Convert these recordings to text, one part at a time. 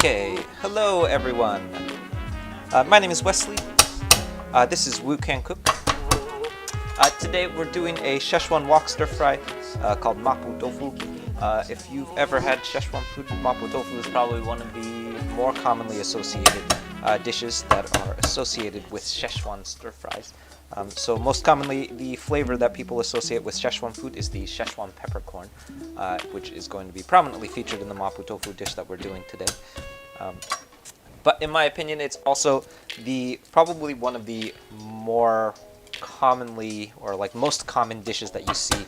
Okay, hello everyone. My name is Wesley. This is Wu Can Cook. Today we're doing a Szechuan wok stir fry called mapo tofu. If you've ever had Szechuan food, mapo tofu is probably one of the more commonly associated dishes that are associated with Szechuan stir fries. So most commonly, the flavor that people associate with Szechuan food is the Szechuan Peppercorn, which is going to be prominently featured in the mapo tofu dish that we're doing today. But in my opinion, it's also probably one of the more commonly, or like most common dishes that you see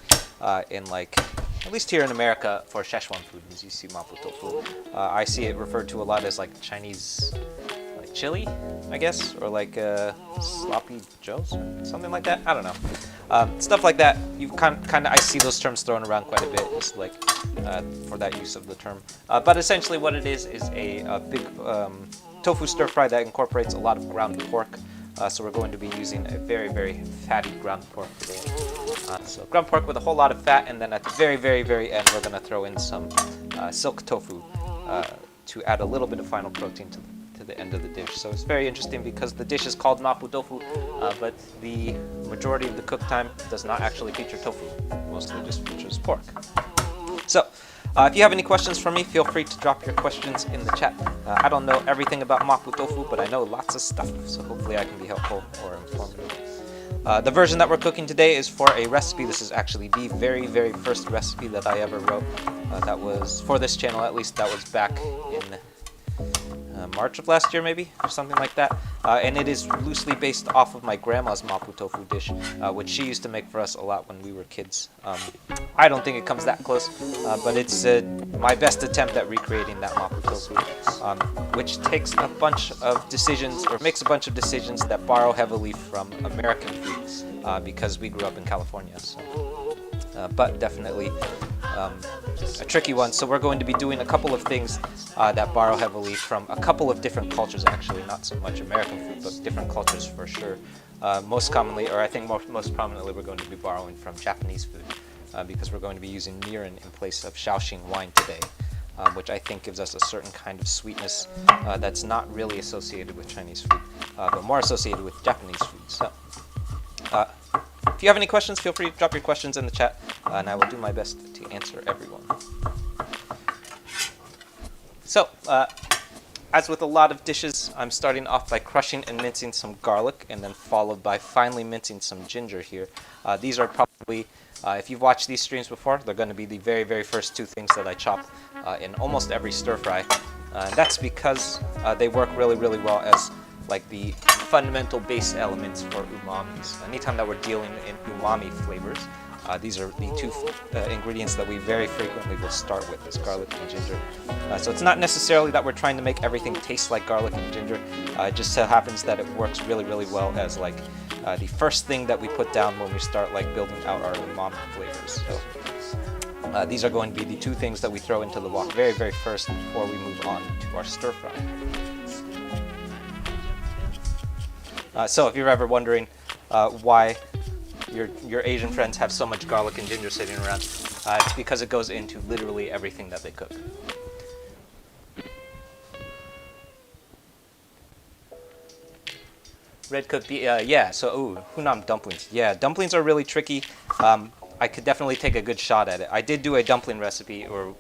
in at least here in America for Szechuan food, as you see mapo tofu. I see it referred to a lot as like Chinese chili, I guess, or like sloppy joes, or something like that. I don't know. Stuff like that. You kind of I see those terms thrown around quite a bit, just like for that use of the term. But essentially, what it is a big tofu stir fry that incorporates a lot of ground pork. So we're going to be using a very, very fatty ground pork today. So ground pork with a whole lot of fat, and then at the very, very, very end, we're going to throw in some silk tofu to add a little bit of final protein to the end of the dish. So it's very interesting because the dish is called mapo tofu, but the majority of the cook time does not actually feature tofu. Mostly just features pork. So if you have any questions for me, feel free to drop your questions in the chat. I don't know everything about mapo tofu, but I know lots of stuff, so hopefully I can be helpful or informative. The version that we're cooking today is for a recipe. This is actually the very, very first recipe that I ever wrote. That was for this channel, at least. That was back in March of last year, maybe, or something like that. And it is loosely based off of my grandma's mapo tofu dish, which she used to make for us a lot when we were kids. I don't think it comes that close, but it's my best attempt at recreating that mapo tofu, which takes a bunch of decisions, or makes a bunch of decisions that borrow heavily from American food, because we grew up in California. So. But definitely a tricky one. So we're going to be doing a couple of things that borrow heavily from a couple of different cultures, actually, not so much American food, but different cultures for sure. Most commonly, or I think most prominently, we're going to be borrowing from Japanese food, because we're going to be using mirin in place of Shaoxing wine today, which I think gives us a certain kind of sweetness that's not really associated with Chinese food, but more associated with Japanese food. So. If you have any questions, feel free to drop your questions in the chat, and I will do my best to answer everyone. So, as with a lot of dishes, I'm starting off by crushing and mincing some garlic, and then followed by finely mincing some ginger here. These are probably, if you've watched these streams before, they're going to be the very, very first two things that I chop in almost every stir fry. And that's because they work really, really well as like the fundamental base elements for umamis. Anytime that we're dealing in umami flavors, these are the two ingredients that we very frequently will start with, is garlic and ginger. So it's not necessarily that we're trying to make everything taste like garlic and ginger. It just so happens that it works really, really well as like the first thing that we put down when we start like building out our umami flavors. So these are going to be the two things that we throw into the wok very, very first before we move on to our stir fry. So if you're ever wondering why your Asian friends have so much garlic and ginger sitting around, it's because it goes into literally everything that they cook. Red cooked beef, yeah, so, ooh, Hunan dumplings. Yeah, dumplings are really tricky. I could definitely take a good shot at it. I did do a dumpling recipe, or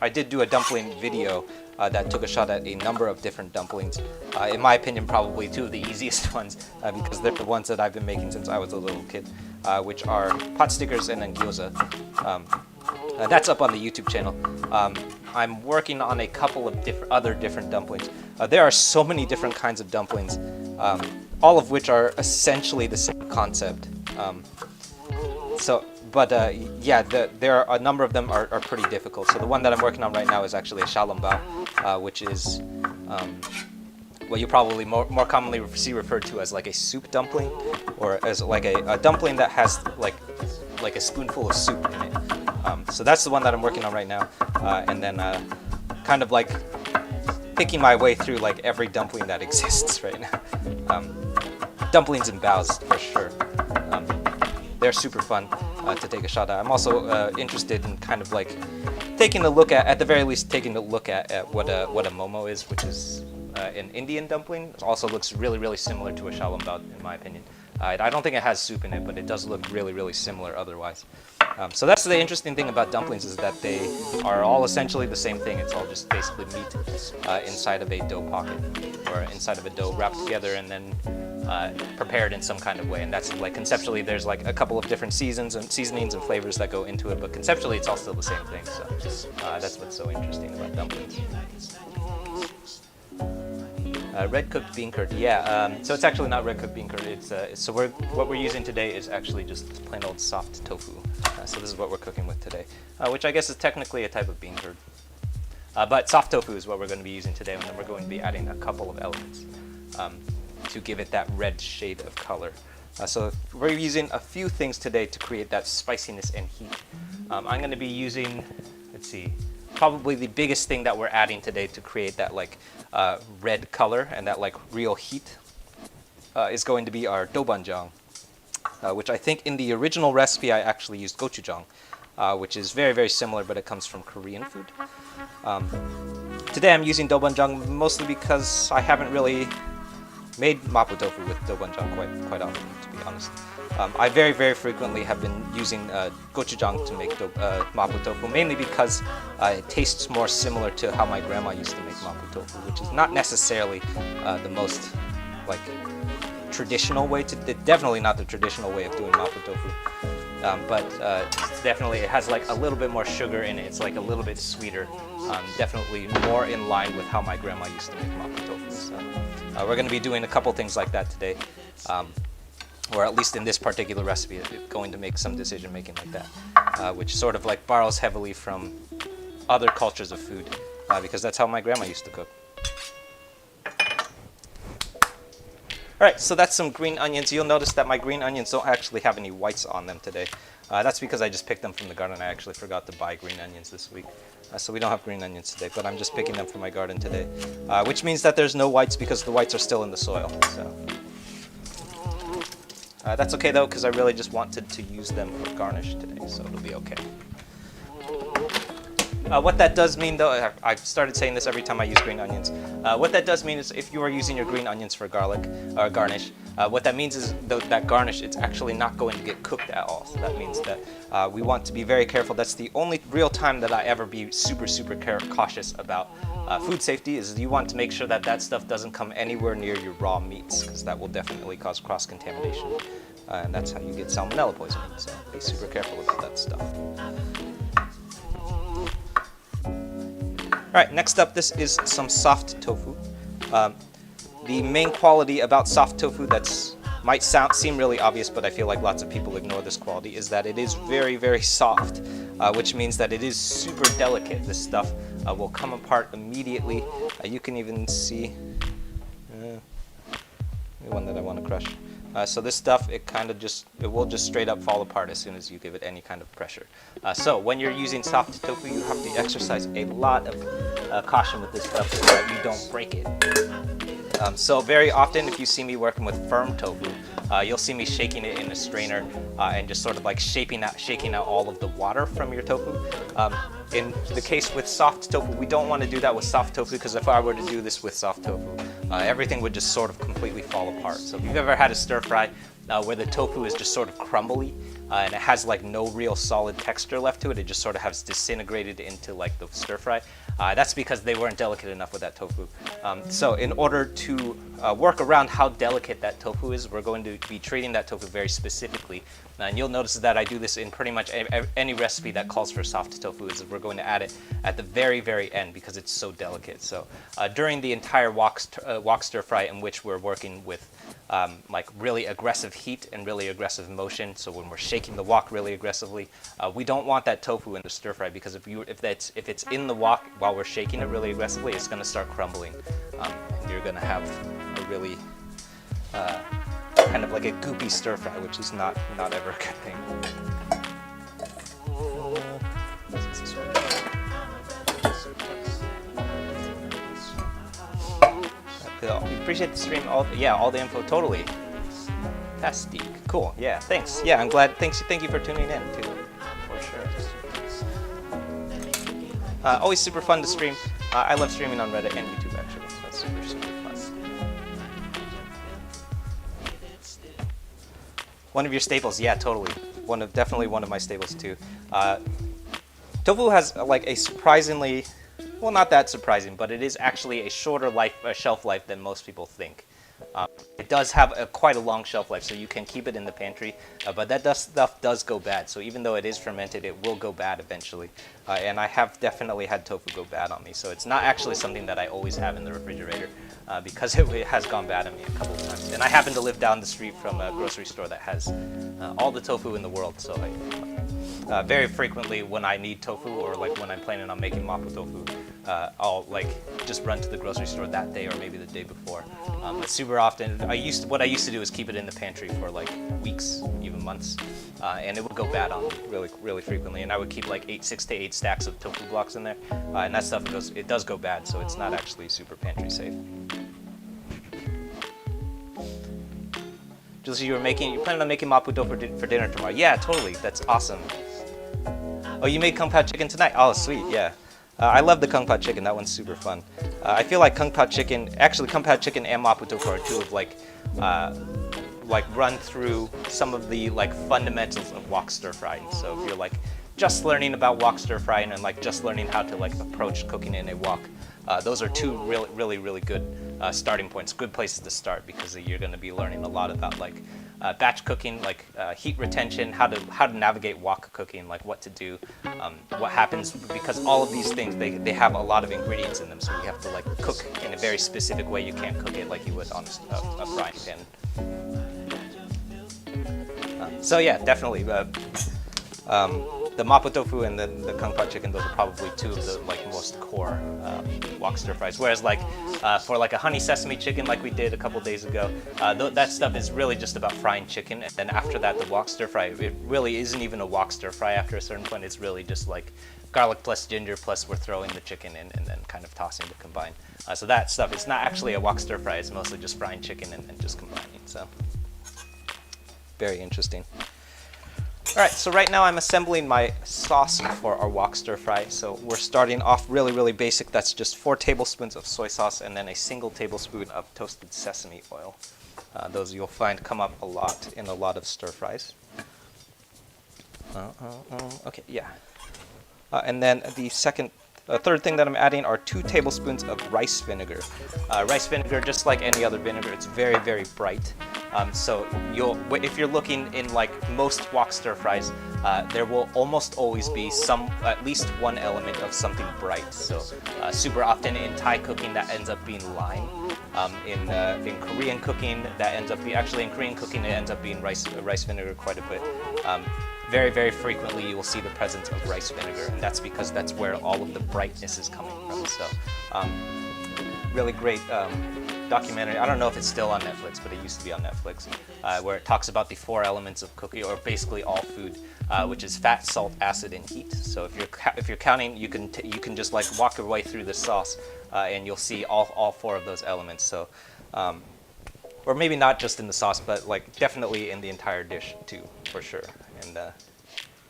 I did do a dumpling video that took a shot at a number of different dumplings. In my opinion, probably two of the easiest ones, because they're the ones that I've been making since I was a little kid, which are pot stickers and then gyoza. That's up on the YouTube channel. I'm working on a couple of other different dumplings. There are so many different kinds of dumplings, all of which are essentially the same concept. Yeah, there are a number of them are pretty difficult. So the one that I'm working on right now is actually a xiaolongbao, which is what you probably more commonly see referred to as like a soup dumpling, or as like a dumpling that has like a spoonful of soup in it. So that's the one that I'm working on right now, and then kind of like picking my way through like every dumpling that exists right now. Dumplings and baos for sure. They're super fun to take a shot at. I'm also interested in kind of like taking a look at the very least, taking a look at what a momo is, which is an Indian dumpling. It also looks really, really similar to a xiaolongbao, in my opinion. I don't think it has soup in it, but it does look really, really similar otherwise. So that's the interesting thing about dumplings, is that they are all essentially the same thing. It's all just basically meat inside of a dough pocket, or inside of a dough wrapped together and then prepared in some kind of way. And that's like conceptually, there's like a couple of different seasonings and flavors that go into it, but conceptually it's all still the same thing. So that's what's so interesting about dumplings. Red cooked bean curd, yeah. So it's actually not red cooked bean curd. What we're using today is actually just plain old soft tofu. So this is what we're cooking with today, which I guess is technically a type of bean curd. But soft tofu is what we're going to be using today, and then we're going to be adding a couple of elements to give it that red shade of color. So we're using a few things today to create that spiciness and heat. I'm going to be using, let's see, probably the biggest thing that we're adding today to create that like red color and that like real heat is going to be our doubanjiang, which I think in the original recipe I actually used gochujang, which is very, very similar, but it comes from Korean food. Today I'm using doubanjiang mostly because I haven't really made mapo tofu with doubanjiang quite often, to be honest. I very, very frequently have been using gochujang to make mapo tofu, mainly because it tastes more similar to how my grandma used to make mapo tofu, which is not necessarily the most like traditional way to, definitely not the traditional way of doing mapo tofu, but definitely it has like a little bit more sugar in it. It's like a little bit sweeter, definitely more in line with how my grandma used to make mapo tofu. So we're going to be doing a couple things like that today. Or at least in this particular recipe, going to make some decision making like that, which sort of like borrows heavily from other cultures of food, because that's how my grandma used to cook. Alright, so that's some green onions. You'll notice that my green onions don't actually have any whites on them today. That's because I just picked them from the garden. I actually forgot to buy green onions this week. So we don't have green onions today, but I'm just picking them from my garden today, which means that there's no whites because the whites are still in the soil. So. That's okay though, because I really just wanted to use them for garnish today, so it'll be okay. What that does mean though, I've started saying this every time I use green onions. What that does mean is if you are using your green onions for garlic or garnish, what that means is that garnish, it's actually not going to get cooked at all. So that means that we want to be very careful. That's the only real time that I ever be super, super cautious about food safety, is you want to make sure that that stuff doesn't come anywhere near your raw meats, because that will definitely cause cross-contamination. And that's how you get salmonella poisoning, so be super careful about that stuff. Alright, next up, this is some soft tofu. The main quality about soft tofu might seem really obvious, but I feel like lots of people ignore this quality, is that it is very, very soft, which means that it is super delicate. This stuff will come apart immediately. You can even see the one that I want to crush. So this stuff, it will just straight up fall apart as soon as you give it any kind of pressure. So when you're using soft tofu, you have to exercise a lot of caution with this stuff so that you don't break it. So very often, if you see me working with firm tofu, you'll see me shaking it in a strainer and just sort of like shaking out all of the water from your tofu. In the case with soft tofu, we don't want to do that with soft tofu, because if I were to do this with soft tofu, everything would just sort of completely fall apart. So if you've ever had a stir fry where the tofu is just sort of crumbly and it has like no real solid texture left to it, it just sort of has disintegrated into like the stir fry, that's because they weren't delicate enough with that tofu. So in order to work around how delicate that tofu is, we're going to be treating that tofu very specifically. And you'll notice that I do this in pretty much any recipe that calls for soft tofu, is we're going to add it at the very, very end because it's so delicate. So during the entire wok stir fry, in which we're working with like really aggressive heat and really aggressive motion, so when we're shaking the wok really aggressively, we don't want that tofu in the stir fry, because if it's in the wok while we're shaking it really aggressively, it's going to start crumbling, and you're going to have a really kind of like a goopy stir fry, which is not ever a good thing. We appreciate the stream. All the info, totally. Fantastic. Cool. Yeah. Thanks. Yeah, I'm glad. Thank you for tuning in too. For sure. Always super fun to stream. I love streaming on Reddit and YouTube actually. So that's super fun. One of your staples, yeah, totally. Definitely one of my staples too. Tofu has like a surprisingly, well, not that surprising, but it is actually a shorter shelf life than most people think. It does have quite a long shelf life, so you can keep it in the pantry, but that stuff does go bad. So even though it is fermented, it will go bad eventually. And I have definitely had tofu go bad on me. So it's not actually something that I always have in the refrigerator, because it has gone bad on me a couple of times. And I happen to live down the street from a grocery store that has all the tofu in the world. So very frequently when I need tofu, or like when I'm planning on making mapo tofu, I'll like just run to the grocery store that day or maybe the day before. But super often, what I used to do is keep it in the pantry for like weeks, even months, and it would go bad on me really frequently. And I would keep like 6 to 8 stacks of tofu blocks in there, and that stuff does go bad. So it's not actually super pantry safe. Just you planning on making mapo tofu for dinner tomorrow? Yeah, totally. That's awesome. Oh, you made Kung Pao Chicken tonight? Oh, sweet. Yeah. I love the Kung Pao Chicken. That one's super fun. I feel like Kung Pao Chicken and mapo tofu are two of like run through some of the like fundamentals of wok stir frying. So if you're like just learning about wok stir frying and like just learning how to like approach cooking in a wok, those are two really good starting points, good places to start, because you're going to be learning a lot about like batch cooking, like heat retention, how to navigate wok cooking, like what to do, what happens, because all of these things they have a lot of ingredients in them, so you have to like cook in a very specific way. You can't cook it like you would on a frying pan. So yeah, definitely. The mapo tofu and the Kung Pao Chicken, those are probably two of the like most core wok stir fries. Whereas like for like a honey sesame chicken, like we did a couple days ago, that stuff is really just about frying chicken. And then after that, the wok stir fry, it really isn't even a wok stir fry. After a certain point, it's really just like garlic plus ginger plus we're throwing the chicken in and then kind of tossing to combine. So that stuff, it's not actually a wok stir fry. It's mostly just frying chicken and just combining. So very interesting. All right, so right now I'm assembling my sauce for our wok stir fry. So we're starting off really basic. That's just 4 tablespoons of soy sauce and then a single tablespoon of toasted sesame oil. Those you'll find come up a lot in a lot of stir fries. Okay, yeah. And then the third thing that I'm adding are 2 tablespoons of rice vinegar. Rice vinegar, just like any other vinegar, it's very bright. So if you're looking in like most wok stir fries, there will almost always be at least one element of something bright. So super often in Thai cooking that ends up being lime. In Korean cooking that ends up in Korean cooking it ends up being rice vinegar quite a bit. Very frequently you will see the presence of rice vinegar, and that's because that's where all of the brightness is coming from. So really great documentary. I don't know if it's still on Netflix, but it used to be on Netflix, where it talks about the 4 elements of cooking, or basically all food, which is fat, salt, acid, and heat. So if you're counting, you can just like walk your way through the sauce, and you'll see all 4 of those elements. So Or maybe not just in the sauce, but like definitely in the entire dish too, for sure. And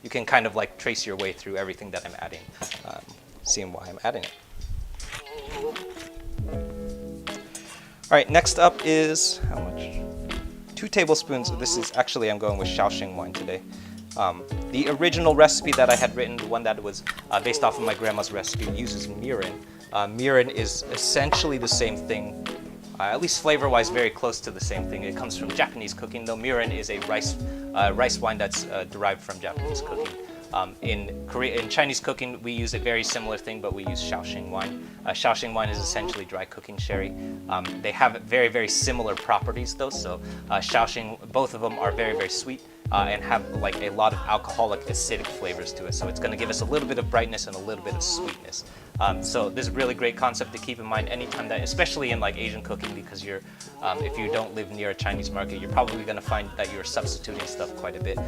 you can kind of like trace your way through everything that I'm adding, seeing why I'm adding it. All right, next up is, how much? 2 tablespoons. This is actually, I'm going with Shaoxing wine today. The original recipe that I had written, the one that was based off of my grandma's recipe, uses mirin. Mirin is essentially the same thing, at least flavor-wise, very close to the same thing. It comes from Japanese cooking, though mirin is a rice wine that's derived from Japanese cooking. In Chinese cooking, we use a very similar thing, but we use Shaoxing wine. Shaoxing wine is essentially dry cooking sherry. They have very, very similar properties, though. So Shaoxing, both of them are very, very sweet and have like a lot of alcoholic, acidic flavors to it. So it's going to give us a little bit of brightness and a little bit of sweetness. So this is a really great concept to keep in mind anytime that, especially in like Asian cooking, because you're, if you don't live near a Chinese market, you're probably going to find that you're substituting stuff quite a bit.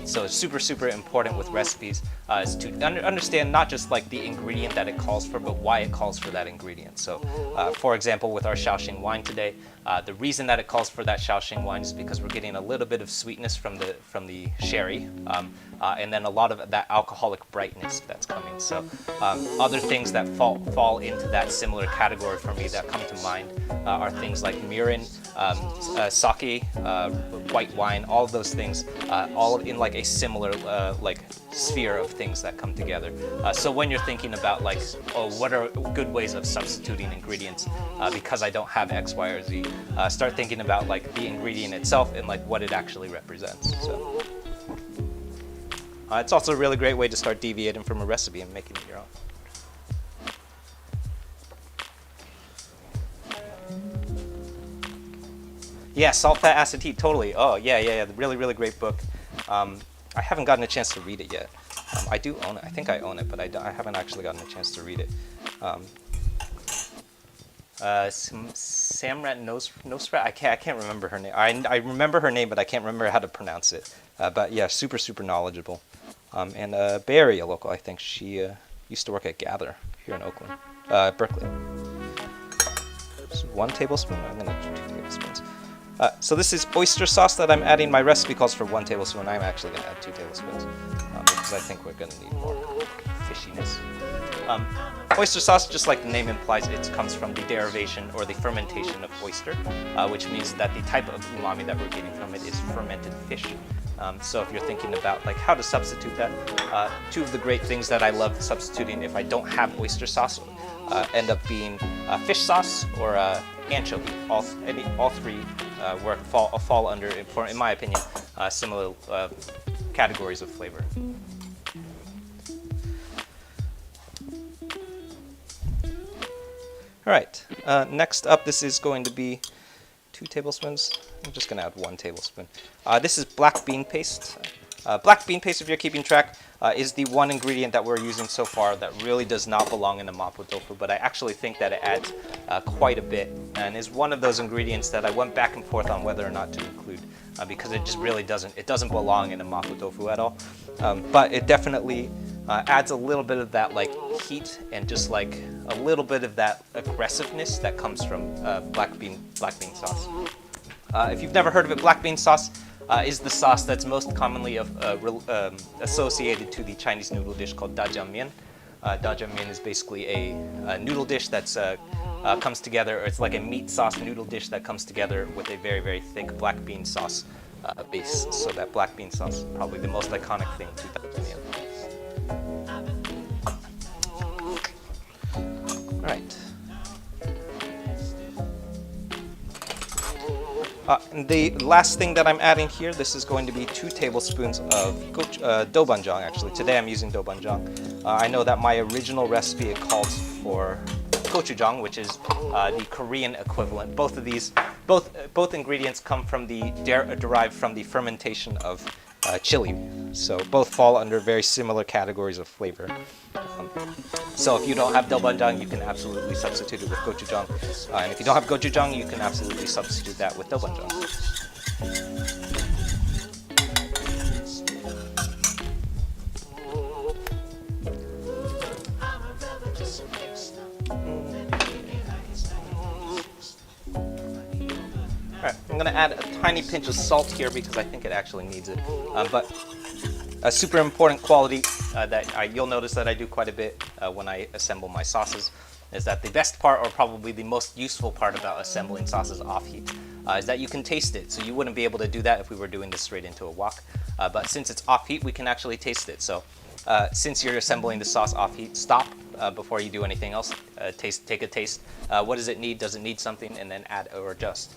So it's super, super important with recipes is to understand not just like the ingredient that it calls for, but why it calls for that ingredient. So for example, with our Shaoxing wine today, the reason that it calls for that Shaoxing wine is because we're getting a little bit of sweetness from the sherry, and then a lot of that alcoholic brightness that's coming. So other things that fall into that similar category for me that come to mind are things like mirin, sake, white wine, all of those things, all in like a similar like sphere of things that come together. So when you're thinking about like, oh, what are good ways of substituting ingredients because I don't have X, Y, or Z, start thinking about like the ingredient itself and like what it actually represents. So it's also a really great way to start deviating from a recipe and making it your own. Yeah, Salt, Fat, Acid, Heat, totally. Oh, yeah. Really, really great book. I haven't gotten a chance to read it yet. I do own it. I think I own it, but I haven't actually gotten a chance to read it. Samrat Nosrat? I can't remember her name. I remember her name, but I can't remember how to pronounce it. But yeah, super, super knowledgeable. And Barry, a local, I think she used to work at Gather here in Oakland, Berkeley. Just 1 tablespoon. I'm gonna do 2 tablespoons. So this is oyster sauce that I'm adding. My recipe calls for 1 tablespoon. I'm actually going to add 2 tablespoons because I think we're going to need more fishiness. Oyster sauce, just like the name implies, it comes from the derivation or the fermentation of oyster, which means that the type of umami that we're getting from it is fermented fish. So if you're thinking about like how to substitute that, 2 of the great things that I love substituting if I don't have oyster sauce end up being fish sauce or anchovy. All 3 fall under, in my opinion, similar categories of flavor. All right, next up, this is going to be 2 tablespoons. I'm just going to add 1 tablespoon. This is black bean paste. Black bean paste, if you're keeping track, is the one ingredient that we're using so far that really does not belong in a mapo tofu, but I actually think that it adds quite a bit and is one of those ingredients that I went back and forth on whether or not to include because it just really doesn't belong in a mapo tofu at all. But it definitely adds a little bit of that like heat and just like a little bit of that aggressiveness that comes from black bean sauce. If you've never heard of it, black bean sauce is the sauce that's most commonly associated to the Chinese noodle dish called dajiangmian. Dajiangmian is basically a noodle dish that's comes together, or it's like a meat sauce noodle dish that comes together with a very, very thick black bean sauce base. So that black bean sauce is probably the most iconic thing to dajiangmian. All right. And the last thing that I'm adding here, this is going to be 2 tablespoons of doubanjiang, actually. Today I'm using doubanjiang. I know that my original recipe, it calls for gochujang, which is the Korean equivalent. Both of these, both ingredients come from derived from the fermentation of chili. So both fall under very similar categories of flavor. So if you don't have doubanjiang, you can absolutely substitute it with gochujang. And if you don't have gochujang, you can absolutely substitute that with doubanjiang. I'm gonna add a tiny pinch of salt here because I think it actually needs it. But a super important quality that you'll notice that I do quite a bit when I assemble my sauces is that the best part, or probably the most useful part about assembling sauces off heat, is that you can taste it. So you wouldn't be able to do that if we were doing this straight into a wok. But since it's off heat, we can actually taste it. So since you're assembling the sauce off heat, stop before you do anything else. Take a taste. What does it need? Does it need something? And then add or adjust.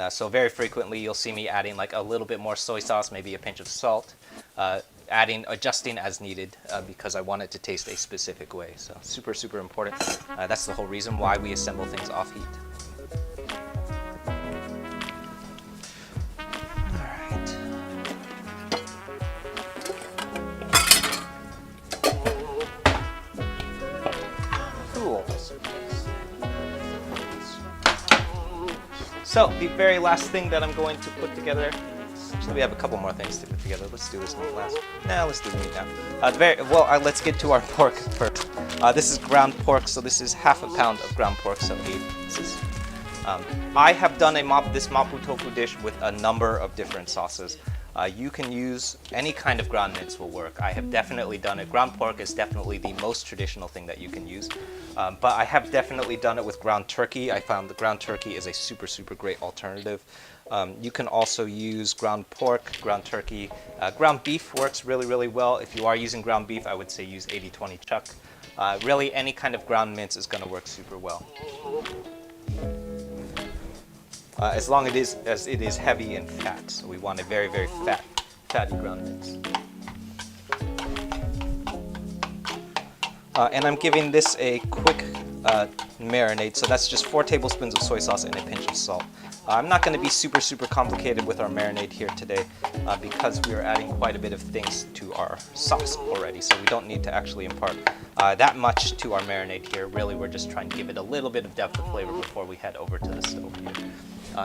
So very frequently you'll see me adding like a little bit more soy sauce, maybe a pinch of salt, adjusting as needed because I want it to taste a specific way. So super, super important. That's the whole reason why we assemble things off heat. So the very last thing that I'm going to put together, actually we have a couple more things to put together. Let's do this meat last. No, let's do the meat now. Let's get to our pork first. This is ground pork, so this is half a pound of ground pork, so 8 pieces. I have done this mapo tofu dish with a number of different sauces. You can use any kind of ground mince will work. I have definitely done it. Ground pork is definitely the most traditional thing that you can use. But I have definitely done it with ground turkey. I found the ground turkey is a super, super great alternative. You can also use ground pork, ground turkey. Ground beef works really, really well. If you are using ground beef, I would say use 80-20 chuck. Really, any kind of ground mince is going to work super well. As long as it is heavy in fat. So we want a very, very fatty ground mince. And I'm giving this a quick marinade. So that's just 4 tablespoons of soy sauce and a pinch of salt. I'm not going to be super, super complicated with our marinade here today because we are adding quite a bit of things to our sauce already. So we don't need to actually impart that much to our marinade here. Really, we're just trying to give it a little bit of depth of flavor before we head over to the stove here.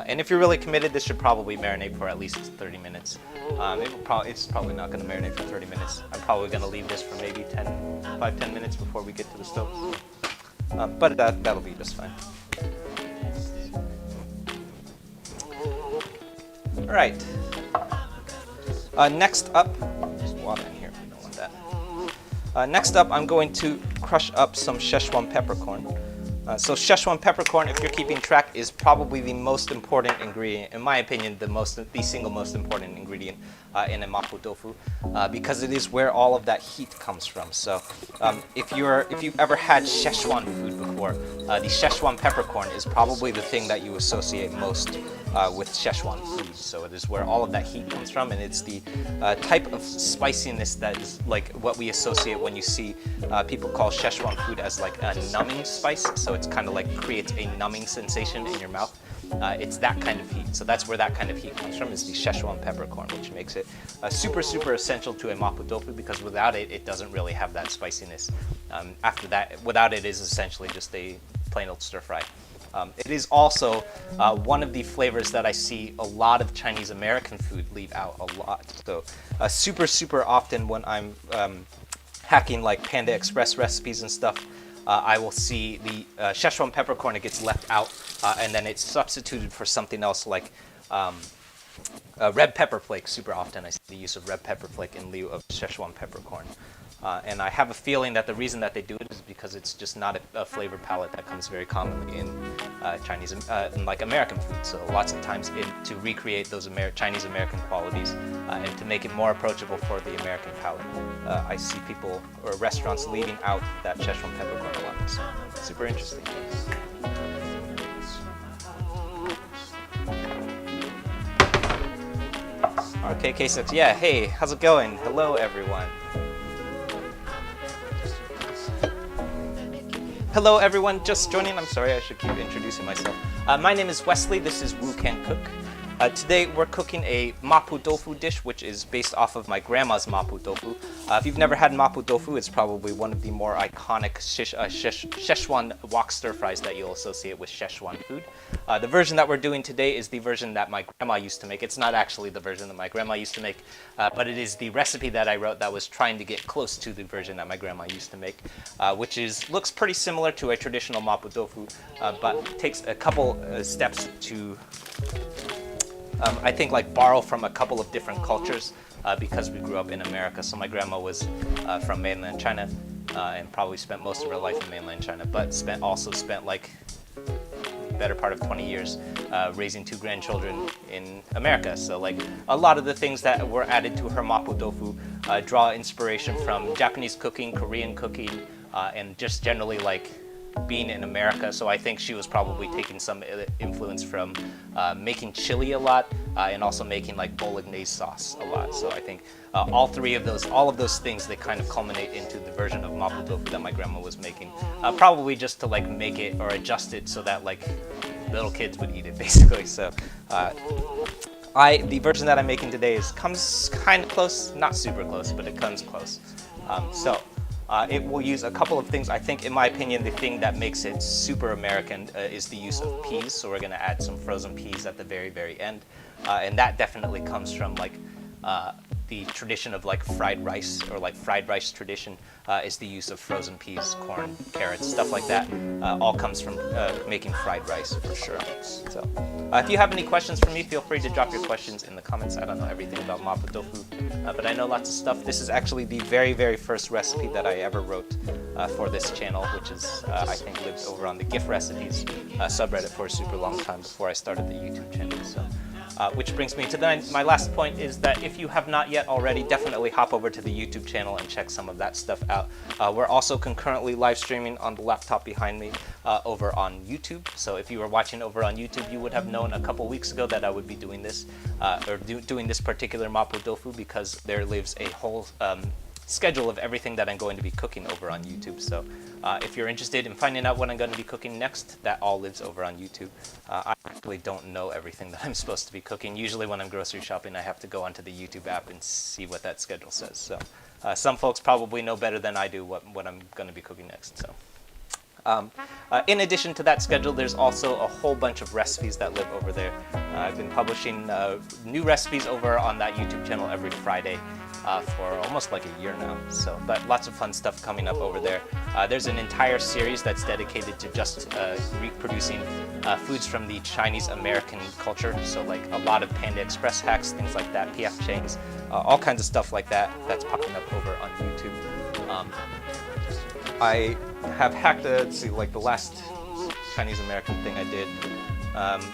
And if you're really committed, this should probably marinate for at least 30 minutes. It's probably not going to marinate for 30 minutes. I'm probably going to leave this for maybe 5-10 minutes before we get to the stove. But that'll be just fine. All right. Next up, there's water in here. I don't want that. Next up, I'm going to crush up some Szechuan peppercorn. So Szechuan peppercorn, if you're keeping track, is probably the most important ingredient, in my opinion, the single most important ingredient in a mapo tofu, because it is where all of that heat comes from. So if you've ever had Szechuan food before, the Szechuan peppercorn is probably the thing that you associate most with Szechuan food. So it is where all of that heat comes from, and it's the type of spiciness that is like what we associate when you see people call Szechuan food as like a numbing spice. So it's kind of like creates a numbing sensation in your mouth. It's that kind of heat. So that's where that kind of heat comes from, is the Szechuan peppercorn, which makes it super, super essential to a mapo tofu, because without it, it doesn't really have that spiciness. After that, without it is essentially just a plain old stir fry. It is also one of the flavors that I see a lot of Chinese American food leave out a lot. So super, super often when I'm hacking like Panda Express recipes and stuff, I will see the Szechuan peppercorn, it gets left out, and then it's substituted for something else like red pepper flake. Super often I see the use of red pepper flake in lieu of Szechuan peppercorn. And I have a feeling that the reason that they do it is because it's just not a flavor palette that comes very commonly in Chinese, in like American food. So lots of times to recreate those Chinese American qualities and to make it more approachable for the American palate, I see people or restaurants leaving out that Szechuan peppercorn a lot. So super interesting. RKK6, yeah, hey, how's it going? Hello, everyone. Hello everyone, just joining. I'm sorry, I should keep introducing myself. My name is Wesley, this is Wu Can Cook. Today we're cooking a mapo tofu dish, which is based off of my grandma's mapo tofu. If you've never had mapo tofu, it's probably one of the more iconic Szechuan wok stir fries that you'll associate with Szechuan food. The version that we're doing today is the version that my grandma used to make. It's not actually the version that my grandma used to make, but it is the recipe that I wrote that was trying to get close to the version that my grandma used to make, which looks pretty similar to a traditional mapo tofu, but takes a couple steps to I think like borrow from a couple of different cultures because we grew up in America. So my grandma was from mainland China and probably spent most of her life in mainland China, but also spent like better part of 20 years raising 2 grandchildren in America. So like a lot of the things that were added to her mapo tofu draw inspiration from Japanese cooking, Korean cooking, and just generally like being in America. So I think she was probably taking some influence from making chili a lot and also making like bolognese sauce a lot. So I think all of those things, they kind of culminate into the version of mapo tofu that my grandma was making, probably just to like make it or adjust it so that like little kids would eat it basically. So the version that I'm making today comes kind of close, not super close, but it comes close. It will use a couple of things. I think, in my opinion, the thing that makes it super American is the use of peas. So we're going to add some frozen peas at the very, very end. And that definitely comes from like the tradition of like fried rice, or like fried rice tradition is the use of frozen peas, corn, carrots, stuff like that. All comes from making fried rice for sure. So if you have any questions for me, feel free to drop your questions in the comments. I don't know everything about mapo tofu, but I know lots of stuff. This is actually the very, very first recipe that I ever wrote for this channel, which is, I think, lived over on the GIF recipes subreddit for a super long time before I started the YouTube channel. So. Which brings me to my last point, is that if you have not yet already, definitely hop over to the YouTube channel and check some of that stuff out. We're also concurrently live streaming on the laptop behind me over on YouTube. So if you were watching over on YouTube, you would have known a couple weeks ago that I would be doing this, doing this particular mapo tofu, because there lives a whole schedule of everything that I'm going to be cooking over on YouTube. So if you're interested in finding out what I'm going to be cooking next, that all lives over on YouTube. I actually don't know everything that I'm supposed to be cooking. Usually when I'm grocery shopping, I have to go onto the YouTube app and see what that schedule says. So some folks probably know better than I do what I'm going to be cooking next. So. In addition to that schedule, there's also a whole bunch of recipes that live over there. I've been publishing new recipes over on that YouTube channel every Friday for almost like a year now. So, but lots of fun stuff coming up over there. There's an entire series that's dedicated to just reproducing foods from the Chinese American culture. So like a lot of Panda Express hacks, things like that, PF Chang's, all kinds of stuff like that that's popping up over on YouTube. I have hacked like the last Chinese American thing I did,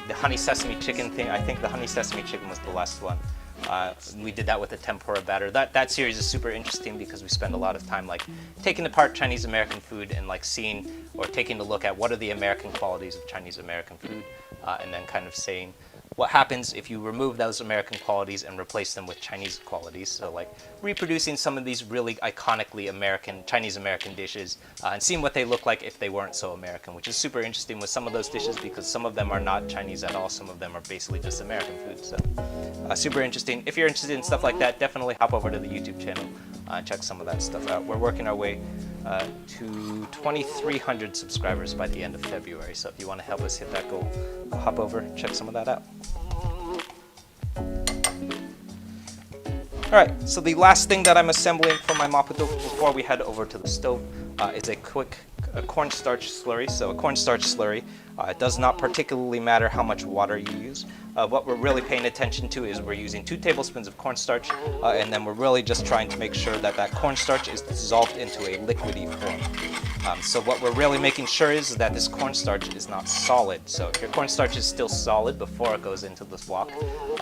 the honey sesame chicken thing. I think the honey sesame chicken was the last one. We did that with a tempura batter. That series is super interesting because we spend a lot of time like taking apart Chinese American food and like seeing or taking a look at what are the American qualities of Chinese American food, and then kind of saying what happens if you remove those American qualities and replace them with Chinese qualities. So like reproducing some of these really iconically American, Chinese American dishes and seeing what they look like if they weren't so American, which is super interesting with some of those dishes because some of them are not Chinese at all. Some of them are basically just American food. So super interesting. If you're interested in stuff like that, definitely hop over to the YouTube channel and check some of that stuff out. We're working our way to 2,300 subscribers by the end of February. So if you want to help us hit that goal, hop over and check some of that out. Alright, so the last thing that I'm assembling for my mapo tofu before we head over to the stove is a quick cornstarch slurry. So a cornstarch slurry, it does not particularly matter how much water you use. What we're really paying attention to is we're using 2 tablespoons of cornstarch, and then we're really just trying to make sure that that cornstarch is dissolved into a liquidy form. So what we're really making sure is that this cornstarch is not solid. So if your cornstarch is still solid before it goes into this wok,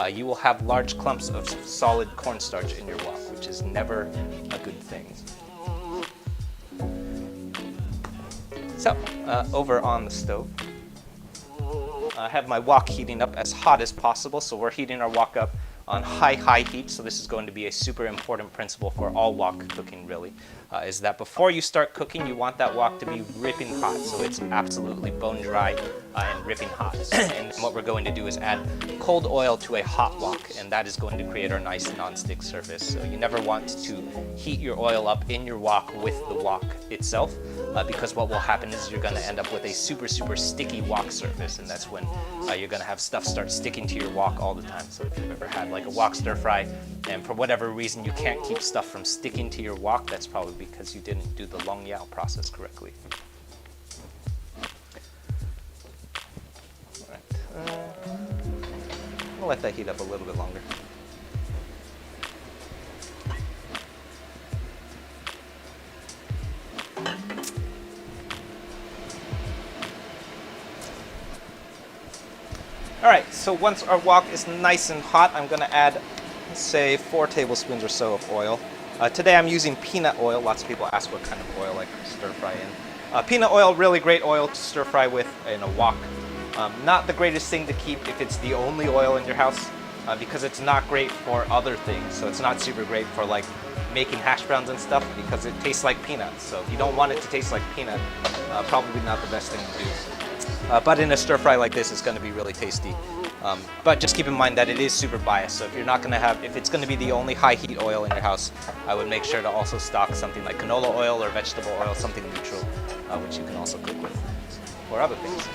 you will have large clumps of solid cornstarch in your wok, which is never a good thing. So over on the stove, I have my wok heating up as hot as possible. So we're heating our wok up on high heat. So this is going to be a super important principle for all wok cooking really, is that before you start cooking, you want that wok to be ripping hot. So it's absolutely bone dry and ripping hot. And what we're going to do is add cold oil to a hot wok, and that is going to create our nice non-stick surface. So you never want to heat your oil up in your wok with the wok itself, because what will happen is you're going to end up with a super sticky wok surface, and that's when you're going to have stuff start sticking to your wok all the time. So if you've ever had like a wok stir fry and for whatever reason you can't keep stuff from sticking to your wok, that's probably because you didn't do the long yao process correctly. I'll let that heat up a little bit longer. Alright, so once our wok is nice and hot, I'm going to add, say, 4 tablespoons or so of oil. Today I'm using peanut oil. Lots of people ask what kind of oil I stir fry in. Peanut oil, really great oil to stir fry with in a wok. Not the greatest thing to keep if it's the only oil in your house, because it's not great for other things. So it's not super great for like making hash browns and stuff because it tastes like peanuts. So if you don't want it to taste like peanut, probably not the best thing to do. But in a stir fry like this, it's going to be really tasty. But just keep in mind that it is super biased. So if you're not going to have, if it's going to be the only high heat oil in your house, I would make sure to also stock something like canola oil or vegetable oil, something neutral, which you can also cook with, or other things.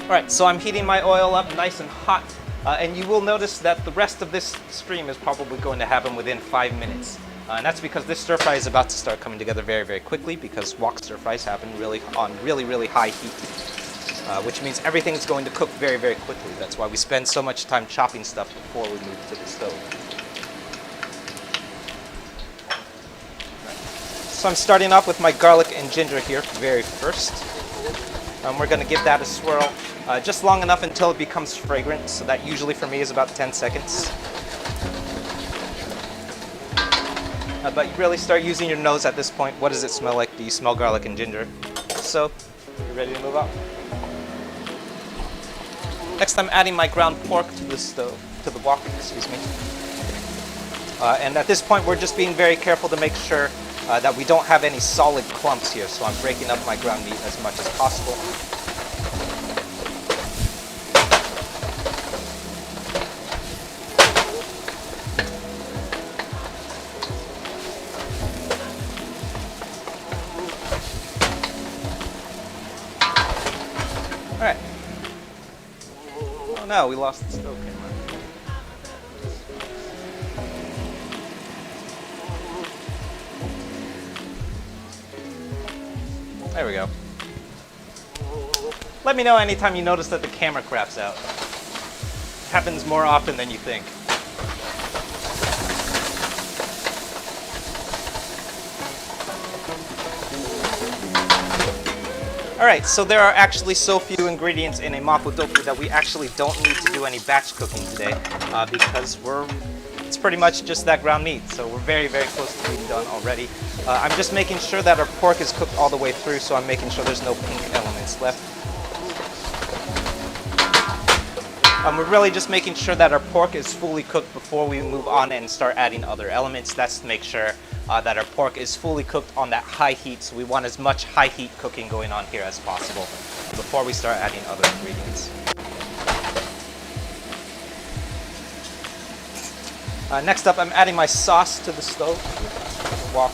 All right, so I'm heating my oil up nice and hot, and you will notice that the rest of this stream is probably going to happen within 5 minutes. And that's because this stir fry is about to start coming together very, very quickly because wok stir fries happen on really high heat, which means everything is going to cook very, very quickly. That's why we spend so much time chopping stuff before we move to the stove. So I'm starting off with my garlic and ginger here very first. We're going to give that a swirl just long enough until it becomes fragrant. So that usually for me is about 10 seconds. But you really start using your nose at this point. What does it smell like? Do you smell garlic and ginger? So, you're ready to move on. Next, I'm adding my ground pork to the stove, to the wok, excuse me. And at this point, we're just being very careful to make sure that we don't have any solid clumps here. So I'm breaking up my ground meat as much as possible. Alright. Oh no, we lost the stove camera. There we go. Let me know anytime you notice that the camera craps out. It happens more often than you think. Alright, so there are actually so few ingredients in a mapo tofu that we actually don't need to do any batch cooking today because it's pretty much just that ground meat, so we're very, very close to being done already. I'm just making sure that our pork is cooked all the way through, so I'm making sure there's no pink elements left. We're really just making sure that our pork is fully cooked before we move on and start adding other elements. That's to make sure that our pork is fully cooked on that high heat, so we want as much high heat cooking going on here as possible before we start adding other ingredients. Next up, I'm adding my sauce to the stove. Wok.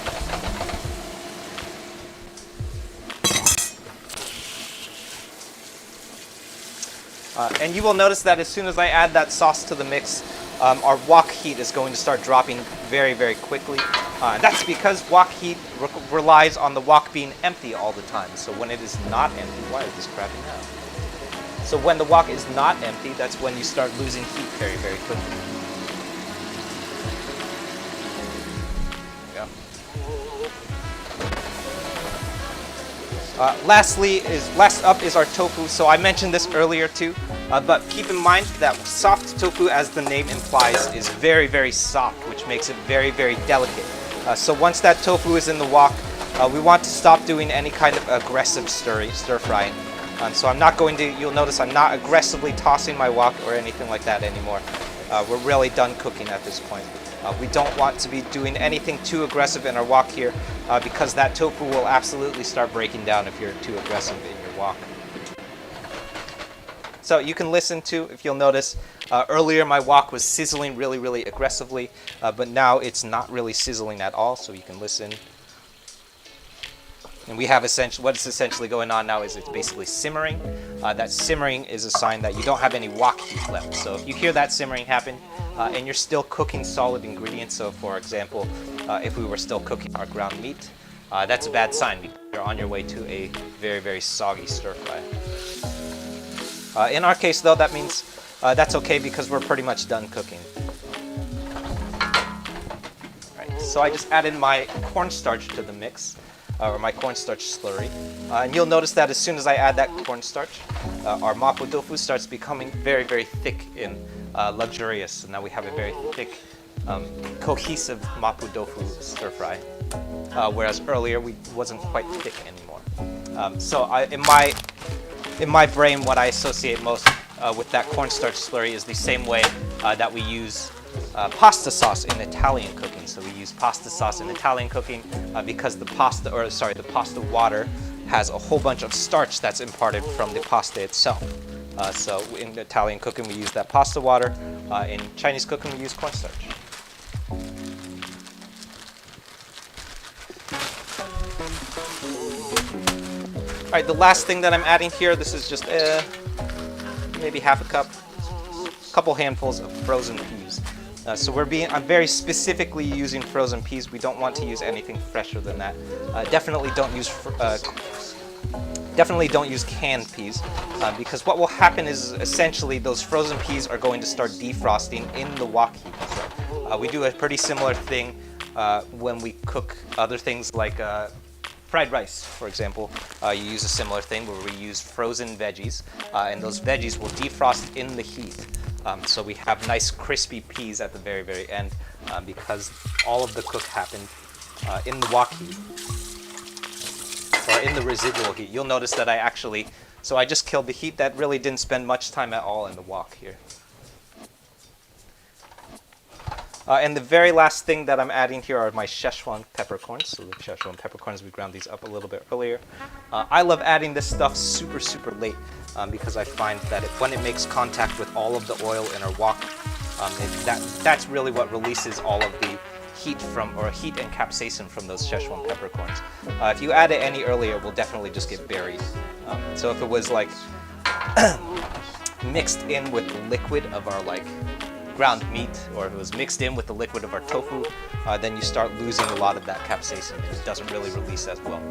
And you will notice that as soon as I add that sauce to the mix, our wok heat is going to start dropping very, very quickly. That's because wok heat relies on the wok being empty all the time. So when it is not empty, why is this crapping out? So when the wok is not empty, that's when you start losing heat very, very quickly. Last up is our tofu. So I mentioned this earlier too, but keep in mind that soft tofu, as the name implies, is very, very soft, which makes it very, very delicate. So once that tofu is in the wok, we want to stop doing any kind of aggressive stir frying. So I'm not going to, you'll notice I'm not aggressively tossing my wok or anything like that anymore. We're really done cooking at this point. We don't want to be doing anything too aggressive in our wok here because that tofu will absolutely start breaking down if you're too aggressive in your wok. So you can listen to, if you'll notice, earlier my wok was sizzling really, really aggressively, but now it's not really sizzling at all, so you can listen. And we have what's essentially going on now is it's basically simmering. That simmering is a sign that you don't have any wok heat left. So if you hear that simmering happen and you're still cooking solid ingredients, so for example, if we were still cooking our ground meat, that's a bad sign because you're on your way to a very, very soggy stir fry. In our case, though, that means that's okay because we're pretty much done cooking. Right, so I just added my cornstarch to the mix, or my cornstarch slurry. And you'll notice that as soon as I add that cornstarch, our mapo tofu starts becoming very, very thick and luxurious. So now we have a very thick, cohesive mapo tofu stir fry, whereas earlier we wasn't quite thick anymore. In my brain, what I associate most with that cornstarch slurry is the same way that we use pasta sauce in Italian cooking. So we use pasta sauce in Italian cooking because the pasta water has a whole bunch of starch that's imparted from the pasta itself. So in Italian cooking, we use that pasta water. In Chinese cooking, we use cornstarch. All right, the last thing that I'm adding here, this is just maybe half a cup, couple handfuls of frozen peas. So I'm very specifically using frozen peas. We don't want to use anything fresher than that. Definitely don't use canned peas because what will happen is essentially those frozen peas are going to start defrosting in the wok heat. So, we do a pretty similar thing when we cook other things like fried rice, for example. You use a similar thing where we use frozen veggies, and those veggies will defrost in the heat. So we have nice crispy peas at the very, very end because all of the cook happened in the wok heat, or in the residual heat. You'll notice that I just killed the heat. That really didn't spend much time at all in the wok here. And the very last thing that I'm adding here are my Szechuan peppercorns. So the Szechuan peppercorns, we ground these up a little bit earlier. I love adding this stuff super, super late because I find that when it makes contact with all of the oil in our wok, that's really what releases all of the heat and capsaicin from those Szechuan peppercorns. If you add it any earlier, it will definitely just get buried. So if it was like mixed in with the liquid of our ground meat, or if it was mixed in with the liquid of our tofu, then you start losing a lot of that capsaicin and it doesn't really release as well.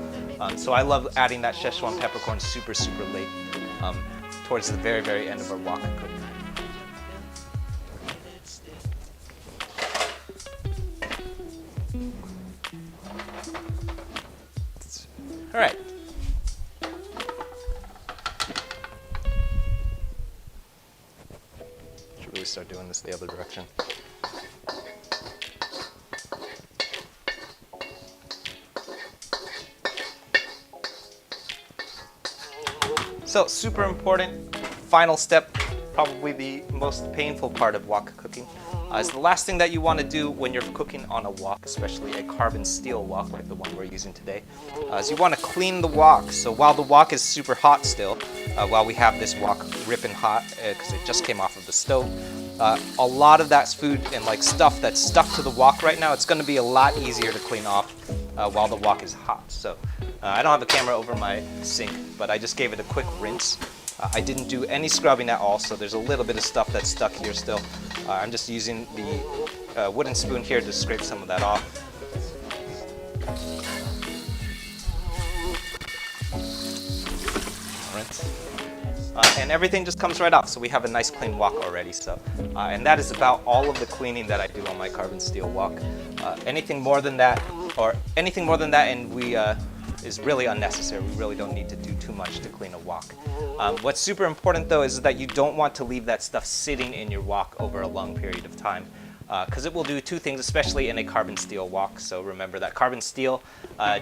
So I love adding that Szechuan peppercorn super, super late towards the very, very end of our wok cooking. All right. Should really start doing this the other direction. So, super important, final step, probably the most painful part of wok cooking, is the last thing that you want to do when you're cooking on a wok, especially a carbon steel wok like the one we're using today, is you want to clean the wok. So while the wok is super hot still, while we have this wok ripping hot because it just came off of the stove, a lot of that food and stuff that's stuck to the wok right now, it's going to be a lot easier to clean off while the wok is hot. So I don't have a camera over my sink, but I just gave it a quick rinse. I didn't do any scrubbing at all, so there's a little bit of stuff that's stuck here still. I'm just using the wooden spoon here to scrape some of that off. Rinse. And everything just comes right off, so we have a nice clean wok already. So, and that is about all of the cleaning that I do on my carbon steel wok. Anything more than that, and we is really unnecessary. We really don't need to do too much to clean a wok. What's super important though is that you don't want to leave that stuff sitting in your wok over a long period of time, because it will do two things, especially in a carbon steel wok. So remember that carbon steel,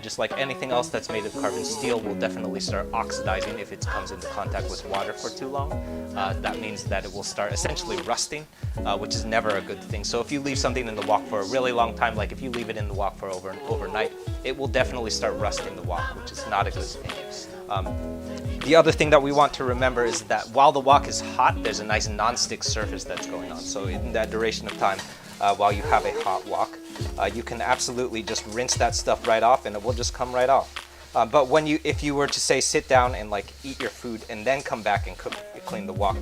just like anything else that's made of carbon steel, will definitely start oxidizing if it comes into contact with water for too long. That means that it will start essentially rusting, which is never a good thing. So if you leave something in the wok for a really long time, like if you leave it in the wok for overnight, it will definitely start rusting the wok, which is not a good thing. The other thing that we want to remember is that while the wok is hot, there's a nice non-stick surface that's going on. So in that duration of time, while you have a hot wok, you can absolutely just rinse that stuff right off and it will just come right off. But if you were to say sit down and eat your food and then come back and clean the wok,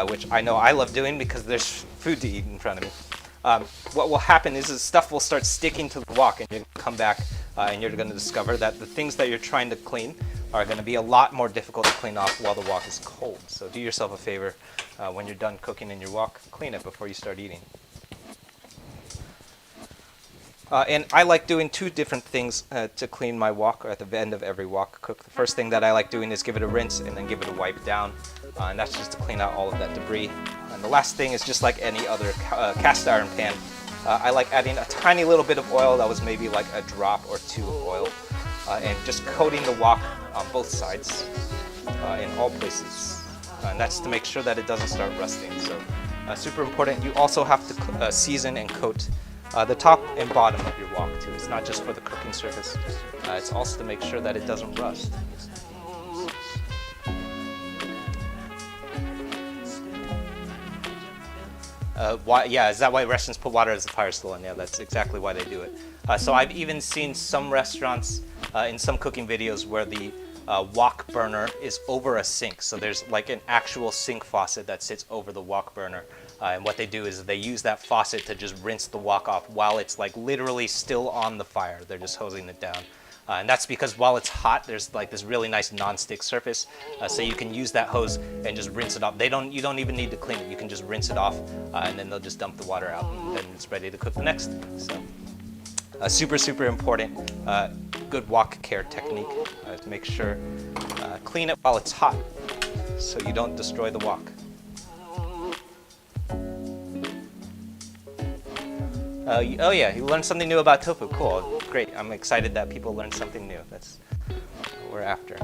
which I know I love doing because there's food to eat in front of me, what will happen is stuff will start sticking to the wok and you come back and you're going to discover that the things that you're trying to clean are going to be a lot more difficult to clean off while the wok is cold. So do yourself a favor, when you're done cooking in your wok, clean it before you start eating. And I like doing two different things to clean my wok, or at the end of every wok cook. The first thing that I like doing is give it a rinse and then give it a wipe down, and that's just to clean out all of that debris. And the last thing is just like any other cast iron pan. I like adding a tiny little bit of oil, that was maybe like a drop or two of oil, and just coating the wok on both sides in all places. And that's to make sure that it doesn't start rusting. So super important. You also have to season and coat the top and bottom of your wok too. It's not just for the cooking surface, it's also to make sure that it doesn't rust. Yeah, is that why restaurants put water as the fire still on? Yeah, that's exactly why they do it. So I've even seen some restaurants in some cooking videos where the wok burner is over a sink. So there's like an actual sink faucet that sits over the wok burner. And what they do is they use that faucet to just rinse the wok off while it's like literally still on the fire. They're just hosing it down. And that's because while it's hot, there's like this really nice non-stick surface. So you can use that hose and just rinse it off. You don't even need to clean it. You can just rinse it off, and then they'll just dump the water out, and then it's ready to cook the next. So super, super important. Good wok care technique. To make sure, clean it while it's hot so you don't destroy the wok. Oh yeah, you learned something new about tofu. Cool, great. I'm excited that people learn something new. That's what we're after.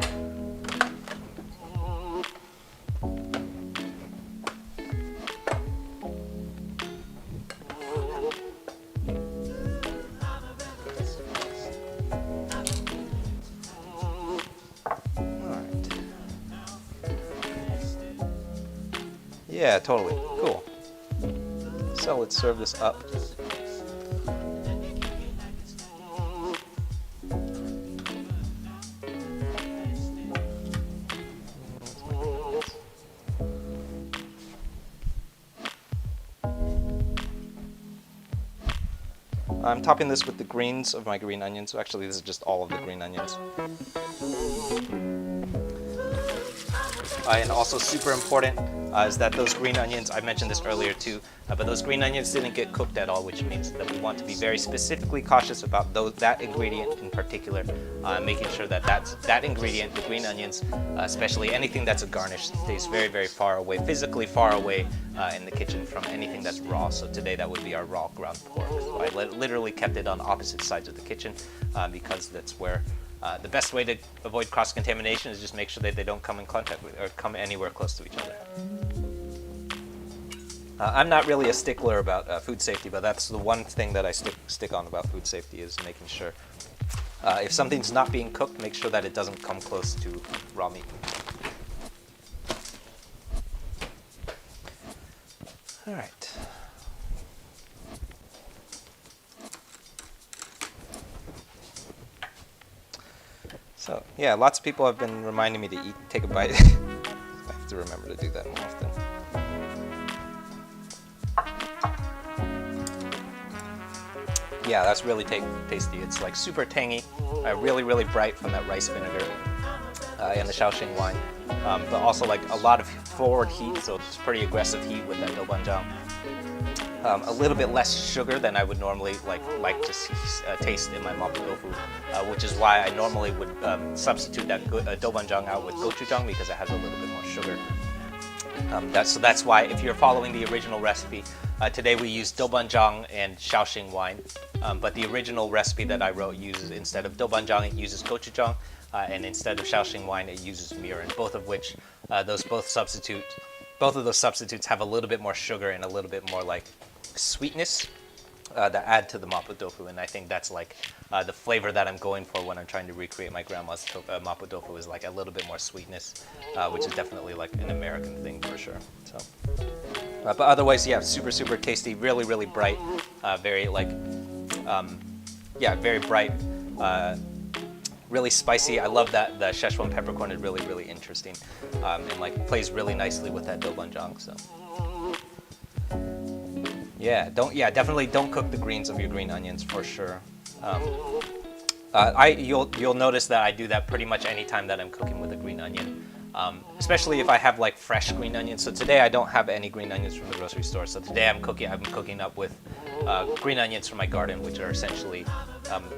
Alright. Yeah, totally. Cool. So let's serve this up. I'm topping this with the greens of my green onions. So actually, this is just all of the green onions. And also super important is that those green onions, I mentioned this earlier too, but those green onions didn't get cooked at all, which means that we want to be very specifically cautious about that ingredient in particular, making sure that that ingredient, the green onions, especially anything that's a garnish, stays very, very far away, physically far away in the kitchen from anything that's raw. So today that would be our raw ground pork. So I literally kept it on opposite sides of the kitchen because that's where the best way to avoid cross-contamination is just make sure that they don't come in contact with or come anywhere close to each other. I'm not really a stickler about food safety, but that's the one thing that I stick on about food safety is making sure if something's not being cooked, make sure that it doesn't come close to raw meat. All right. So yeah, lots of people have been reminding me to take a bite. I have to remember to do that more often. Yeah, that's really tasty. It's like super tangy, really, really bright from that rice vinegar and the Shaoxing wine, but also like a lot of forward heat, so it's pretty aggressive heat with that doubanjiang. A little bit less sugar than I would normally like to taste in my mapo tofu, which is why I normally would substitute that doubanjiang out with gochujang because it has a little bit more sugar. So that's why if you're following the original recipe, today we use doubanjiang and Shaoxing wine, but the original recipe that I wrote uses, instead of doubanjiang, it uses gochujang, and instead of Shaoxing wine, it uses mirin, both of which, both of those substitutes have a little bit more sugar and a little bit more like sweetness that add to the mapo tofu, and I think that's like the flavor that I'm going for when I'm trying to recreate my grandma's mapo tofu is like a little bit more sweetness, which is definitely like an American thing for sure. So, but otherwise, yeah, super, super tasty, really, really bright, very like, yeah, very bright, really spicy. I love that the Szechuan peppercorn is really, really interesting, and like plays really nicely with that doubanjiang. So. Yeah, definitely don't cook the greens of your green onions for sure. You'll notice that I do that pretty much any time that I'm cooking with a green onion, especially if I have like fresh green onions. So today I don't have any green onions from the grocery store. So today I'm cooking up with green onions from my garden, which are essentially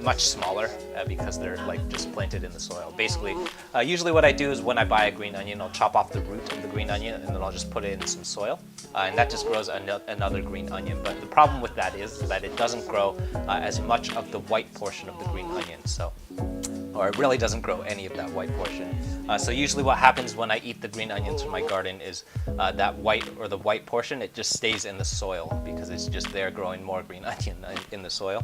much smaller because they're like just planted in the soil. Basically, usually what I do is when I buy a green onion, I'll chop off the root of the green onion and then I'll just put it in some soil, and that just grows another green onion. But the problem with that is that it doesn't grow as much of the white portion of the green onion. Or it really doesn't grow any of that white portion. So usually what happens when I eat the green onions from my garden is that white portion, it just stays in the soil because it's just there growing more green onion in the soil.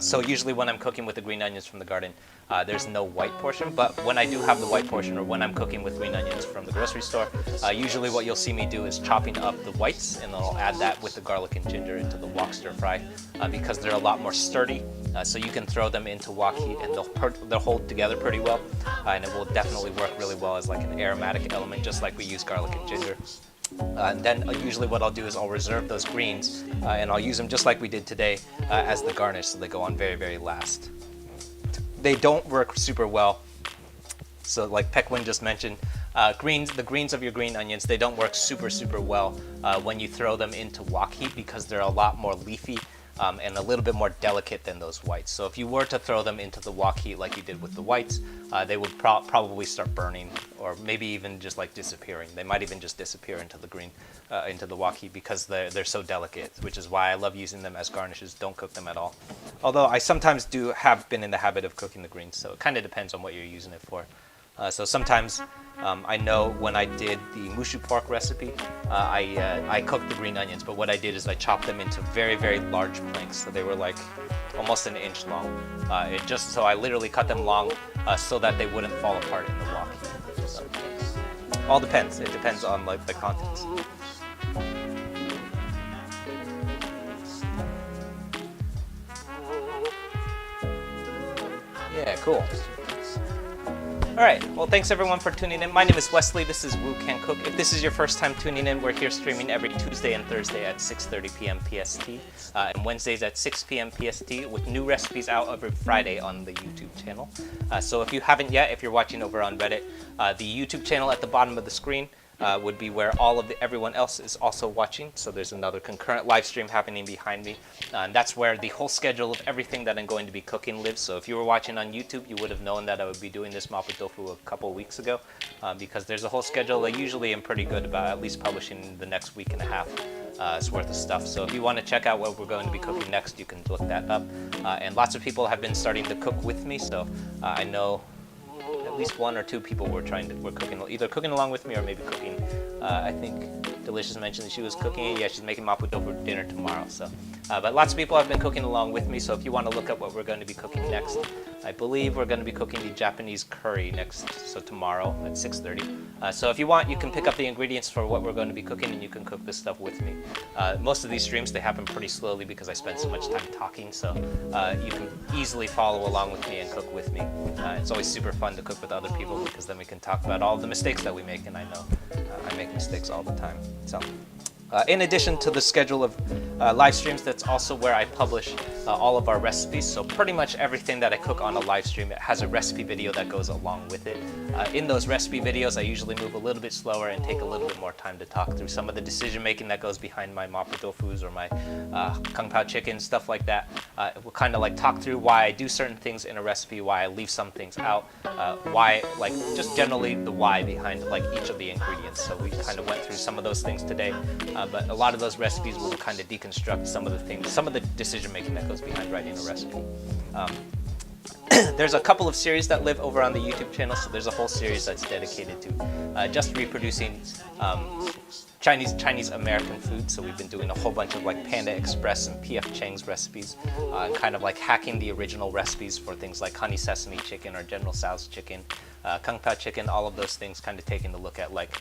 So usually when I'm cooking with the green onions from the garden, there's no white portion. But when I do have the white portion, or when I'm cooking with green onions from the grocery store, usually what you'll see me do is chopping up the whites, and then I'll add that with the garlic and ginger into the wok stir fry because they're a lot more sturdy. So you can throw them into wok heat and they'll hold together pretty well, and it will definitely work really well as like an aromatic element, just like we use garlic and ginger. And then usually what I'll do is I'll reserve those greens and I'll use them just like we did today as the garnish, so they go on very, very last. They don't work super well. So like Pekwin just mentioned, the greens of your green onions, they don't work super, super well when you throw them into wok heat because they're a lot more leafy and a little bit more delicate than those whites. So if you were to throw them into the wok heat like you did with the whites, they would probably start burning, or maybe even just like disappearing. They might even just disappear into the wok heat because they're so delicate, which is why I love using them as garnishes. Don't cook them at all. Although I sometimes have been in the habit of cooking the greens, so it kind of depends on what you're using it for. So sometimes I know when I did the mushu pork recipe, I cooked the green onions, but what I did is I chopped them into very, very large planks. So they were like almost an inch long. So I literally cut them long so that they wouldn't fall apart in the wok heat. So, all depends. It depends on like the contents. Yeah, cool. All right, well, thanks everyone for tuning in. My name is Wesley. This is Wu Can Cook. If this is your first time tuning in, we're here streaming every Tuesday and Thursday at 6:30 p.m. PST, and Wednesdays at 6 p.m. PST, with new recipes out every Friday on the YouTube channel. So if you haven't yet, if you're watching over on Reddit, the YouTube channel at the bottom of the screen would be where everyone else is also watching. So there's another concurrent live stream happening behind me. And that's where the whole schedule of everything that I'm going to be cooking lives. So if you were watching on YouTube, you would have known that I would be doing this mapo tofu a couple weeks ago because there's a whole schedule. I usually am pretty good about at least publishing the next week and a half worth of stuff. So if you want to check out what we're going to be cooking next, you can look that up. And lots of people have been starting to cook with me. So I know at least one or two people were cooking, either cooking along with me or maybe cooking. I think Delicious mentioned that she was cooking. Yeah, she's making mapo tofu for dinner tomorrow. So, but lots of people have been cooking along with me. So if you want to look up what we're going to be cooking next, I believe we're going to be cooking the Japanese curry next. So tomorrow at 6:30. So if you want, you can pick up the ingredients for what we're going to be cooking, and you can cook this stuff with me. Most of these streams, they happen pretty slowly because I spend so much time talking. So you can easily follow along with me and cook with me. It's always super fun to cook with other people because then we can talk about all of the mistakes that we make, and I know I make mistakes all the time. So in addition to the schedule of live streams, that's also where I publish all of our recipes. So pretty much everything that I cook on a live stream, it has a recipe video that goes along with it. In those recipe videos, I usually move a little bit slower and take a little bit more time to talk through some of the decision making that goes behind my mapo tofus or my Pao Chicken, stuff like that. We'll kind of like talk through why I do certain things in a recipe, why I leave some things out, why, like just generally the why behind like each of the ingredients. So we kind of went through some of those things today. But a lot of those recipes will kind of deconstruct some of the things, some of the decision making that goes behind writing a recipe. There's a couple of series that live over on the YouTube channel, so there's a whole series that's dedicated to just reproducing Chinese American food. So we've been doing a whole bunch of like Panda Express and PF Chang's recipes, kind of like hacking the original recipes for things like honey sesame chicken or General Tso's chicken, Kung Pao chicken, all of those things, kind of taking a look at like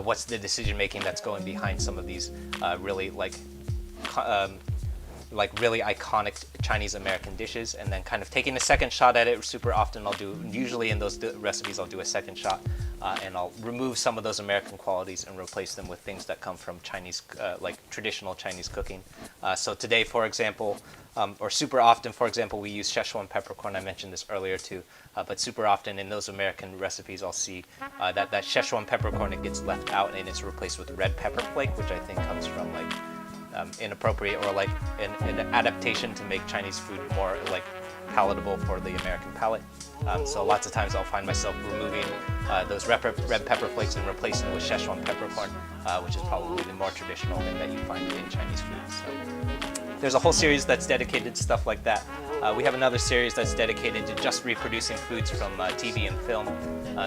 what's the decision making that's going behind some of these really like like really iconic Chinese American dishes, and then kind of taking a second shot at it. Super often usually in those recipes I'll do a second shot, and I'll remove some of those American qualities and replace them with things that come from Chinese, like traditional Chinese cooking. So today, for example, or super often, for example, we use Szechuan peppercorn. I mentioned this earlier too, but super often in those American recipes I'll see that Szechuan peppercorn, it gets left out and it's replaced with red pepper flake, which I think comes from like inappropriate or like an adaptation to make Chinese food more like palatable for the American palate. So lots of times I'll find myself removing those red pepper flakes and replacing it with Szechuan peppercorn, which is probably the more traditional thing that you find in Chinese food. So there's a whole series that's dedicated to stuff like that. We have another series that's dedicated to just reproducing foods from TV and film.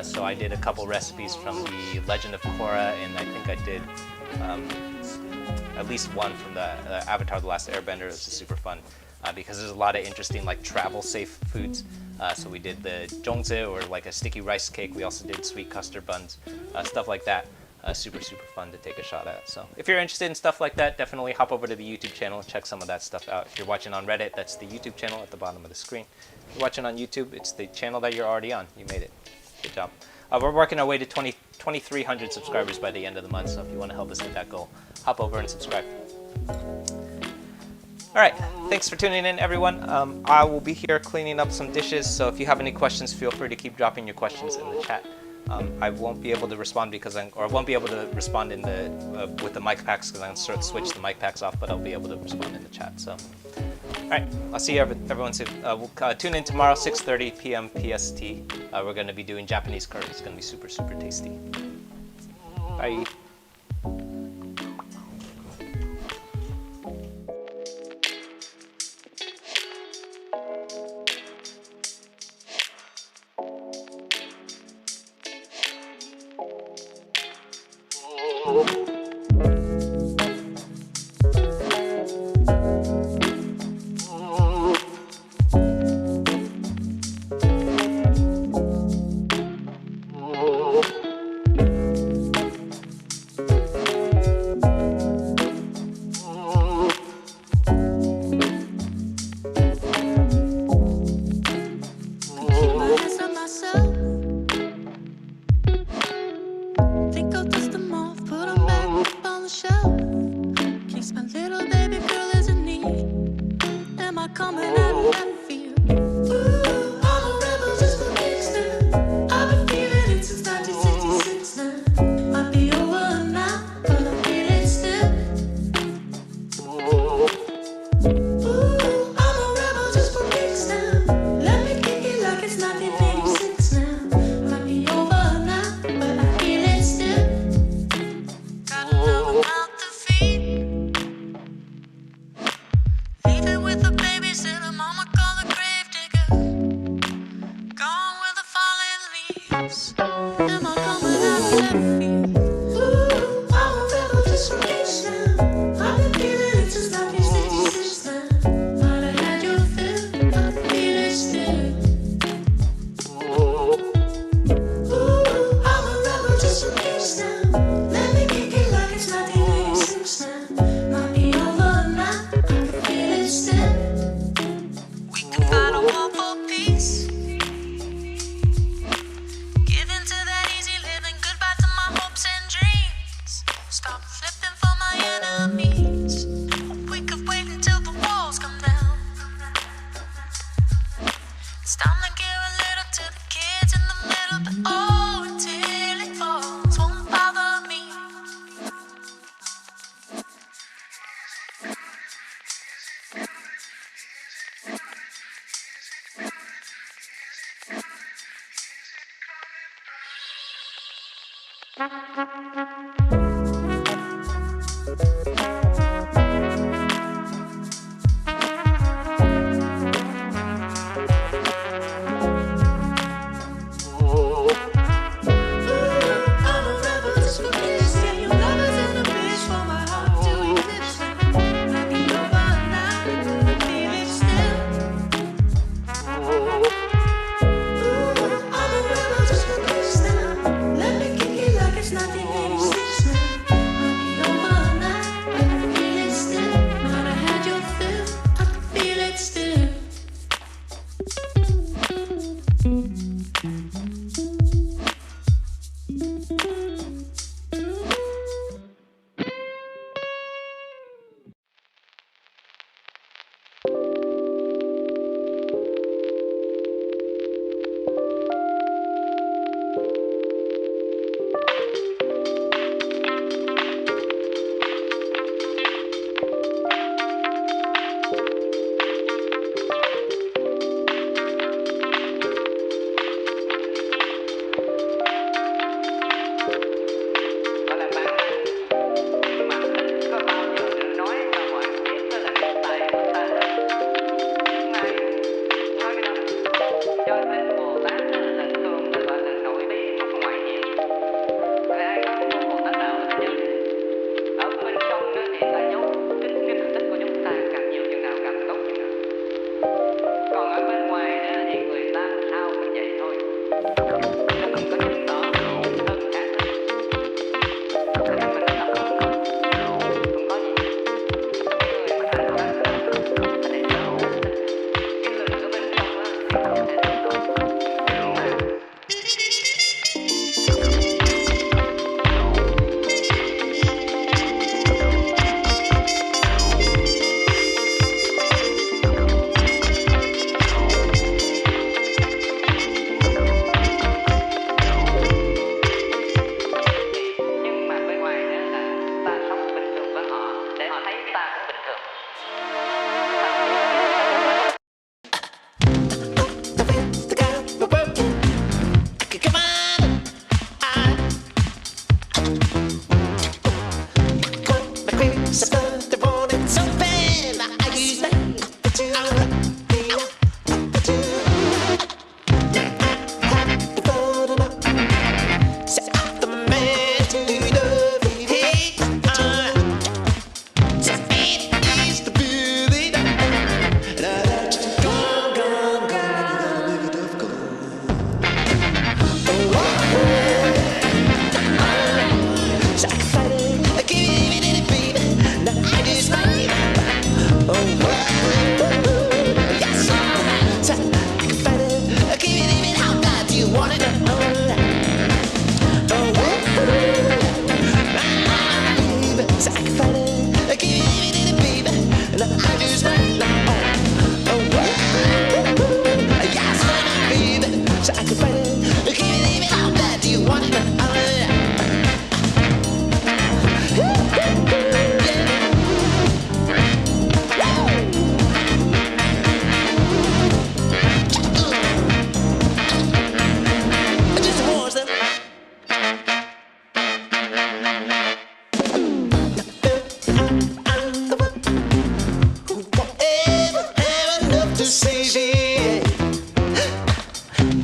So I did a couple recipes from the Legend of Korra, and I think I did at least one from the Avatar: The Last Airbender. It was super fun because there's a lot of interesting like travel safe foods. So we did the zhongzi, or like a sticky rice cake. We also did sweet custard buns, stuff like that. Super fun to take a shot at. So if you're interested in stuff like that, definitely hop over to the YouTube channel and check some of that stuff out. If you're watching on Reddit, that's the YouTube channel at the bottom of the screen. If you're watching on YouTube, it's the channel that you're already on. You made it. Good job. We're working our way to 2,300 subscribers by the end of the month, so if you want to help us hit that goal, hop over and subscribe. All right, thanks for tuning in, everyone. I will be here cleaning up some dishes, so if you have any questions, feel free to keep dropping your questions in the chat. I won't be able to respond I won't be able to respond in the with the mic packs because I'm going to switch the mic packs off, but I'll be able to respond in the chat. So, all right, I'll see everyone soon. We'll tune in tomorrow, 6:30 p.m. PST. We're going to be doing Japanese curry. It's going to be super tasty. Bye.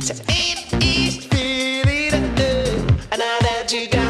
So it is feeling, and now that you got